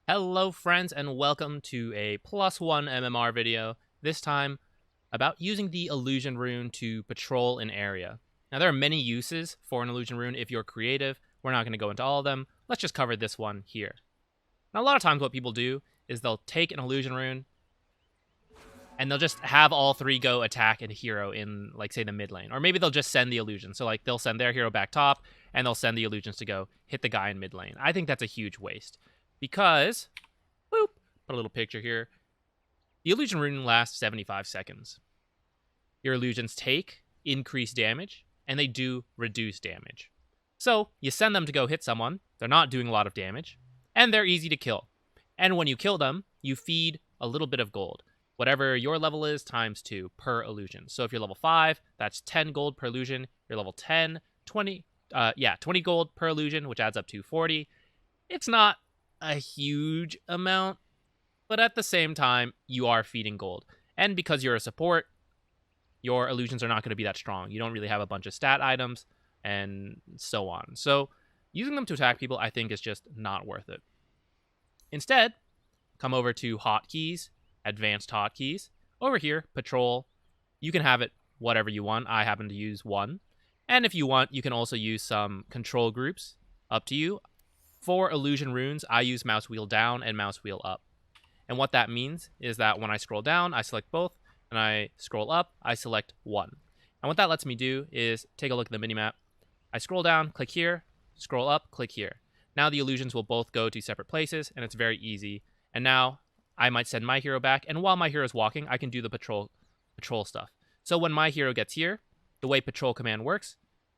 Hello friends and welcome to a +1 MMR video, this time about using the illusion rune to patrol an area. Now there are many uses for an illusion rune if you're creative. We're not going to go into all of them. Let's just cover this one here. Now a lot of times what people do is they'll take an illusion rune and they'll just have all three go attack a hero in, like, say, the mid lane. Or maybe they'll just send the illusion. So, like, they'll send their hero back top and they'll send the illusions to go hit the guy in mid lane. I think that's a huge waste. Because, boop, put a little picture here. The illusion rune lasts 75 seconds. Your illusions take increased damage, and they do reduce damage. So, you send them to go hit someone, they're not doing a lot of damage, and they're easy to kill. And when you kill them, you feed a little bit of gold. Whatever your level is, times 2 per illusion. So if you're level 5, that's 10 gold per illusion. You're level 10, 20 gold per illusion, which adds up to 40. It's not a huge amount, but at the same time, you are feeding gold. And because you're a support, your illusions are not going to be that strong. You don't really have a bunch of stat items, and so on. So using them to attack people, I think, is just not worth it. Instead, come over to Hotkeys, Advanced Hotkeys. Over here, Patrol. You can have it whatever you want. I happen to use 1. And if you want, you can also use some control groups. Up to you. For illusion runes, I use mouse wheel down and mouse wheel up. And what that means is that when I scroll down, I select both, and I scroll up, I select 1. And what that lets me do is take a look at the minimap. I scroll down, click here, scroll up, click here. Now the illusions will both go to separate places, and it's very easy. And now I might send my hero back, and while my hero is walking, I can do the patrol stuff. So when my hero gets here, the way patrol command works,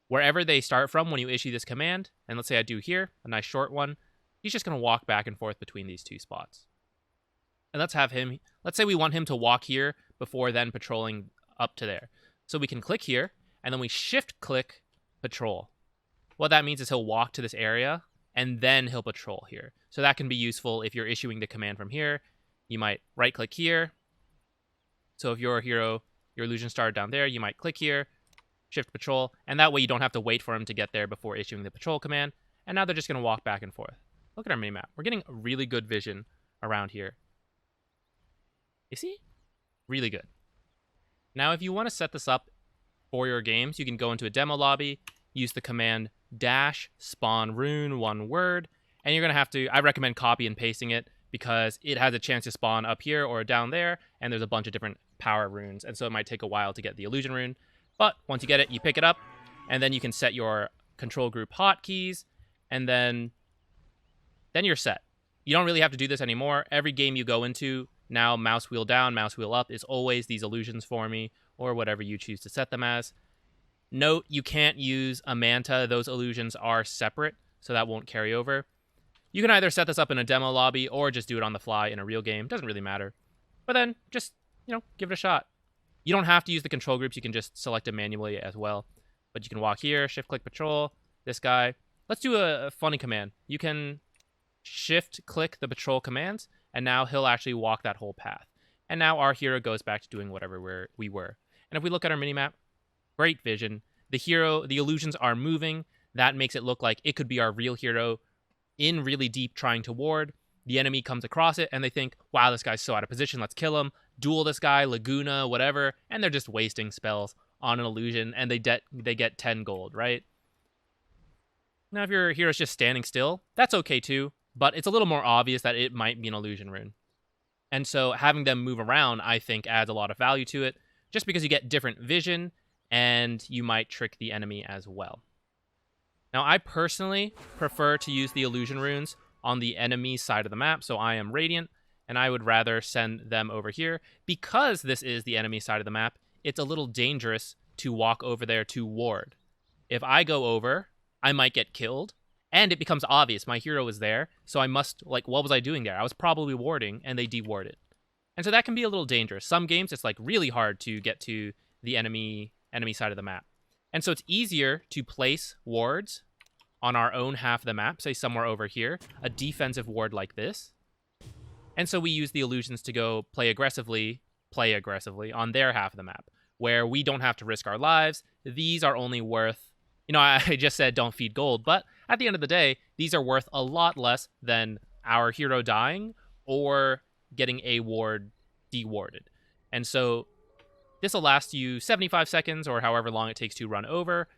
wherever they start from when you issue this command, and let's say I do here, a nice short one, he's just going to walk back and forth between these two spots. And let's say we want him to walk here before then patrolling up to there. So we can click here, and then we shift-click patrol. What that means is he'll walk to this area, and then he'll patrol here. So that can be useful if you're issuing the command from here. You might right-click here. So if your hero, your illusion started down there, you might click here, shift patrol, and that way you don't have to wait for him to get there before issuing the patrol command. And now they're just going to walk back and forth. Look at our minimap. We're getting really good vision around here. You see? Really good. Now, if you want to set this up for your games, you can go into a demo lobby, use the command -spawn rune, one word, and you're going to have to, I recommend copy and pasting it because it has a chance to spawn up here or down there, and there's a bunch of different power runes, and so it might take a while to get the illusion rune. But once you get it, you pick it up, and then you can set your control group hotkeys, and then you're set. You don't really have to do this anymore. Every game you go into, now mouse wheel down, mouse wheel up is always these illusions for me, or whatever you choose to set them as. Note, you can't use a manta. Those illusions are separate, so that won't carry over. You can either set this up in a demo lobby or just do it on the fly in a real game. Doesn't really matter. But then just, give it a shot. You don't have to use the control groups. You can just select them manually as well. But you can walk here, shift-click patrol, this guy. Let's do a funny command. You can shift-click the patrol commands, and now he'll actually walk that whole path. And now our hero goes back to doing whatever we were. And if we look at our minimap, great vision. The illusions are moving. That makes it look like it could be our real hero in really deep trying to ward. The enemy comes across it, and they think, wow, this guy's so out of position, let's kill him. Duel this guy, Laguna, whatever, and they're just wasting spells on an illusion, and they get 10 gold, right? Now, if your hero's just standing still, that's okay too, but it's a little more obvious that it might be an illusion rune. And so having them move around, I think, adds a lot of value to it, just because you get different vision, and you might trick the enemy as well. Now, I personally prefer to use the illusion runes on the enemy side of the map, so I am Radiant, and I would rather send them over here. Because this is the enemy side of the map, it's a little dangerous to walk over there to ward. If I go over, I might get killed, and it becomes obvious my hero is there, so I must, what was I doing there? I was probably warding, and they deward it. And so that can be a little dangerous. Some games, it's really hard to get to the enemy side of the map. And so it's easier to place wards on our own half of the map, say somewhere over here, a defensive ward like this. And so we use the illusions to go play aggressively on their half of the map, where we don't have to risk our lives. These are only worth, I just said don't feed gold, but at the end of the day, these are worth a lot less than our hero dying or getting a ward dewarded. And so this will last you 75 seconds or however long it takes to run over.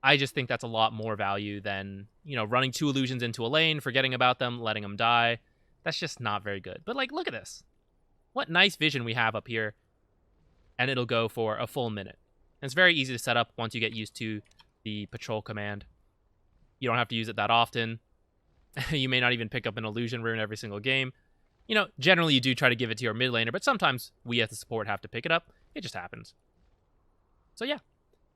I just think that's a lot more value than, running 2 illusions into a lane, forgetting about them, letting them die. That's just not very good. But, look at this. What nice vision we have up here. And it'll go for a full minute. And it's very easy to set up once you get used to the patrol command. You don't have to use it that often. You may not even pick up an illusion rune every single game. Generally you do try to give it to your mid laner, but sometimes we as the support have to pick it up. It just happens. So yeah,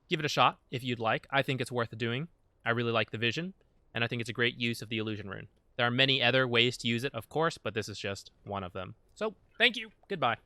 give it a shot if you'd like. I think it's worth doing. I really like the vision, and I think it's a great use of the illusion rune. There are many other ways to use it, of course, but this is just one of them. So, thank you. Goodbye.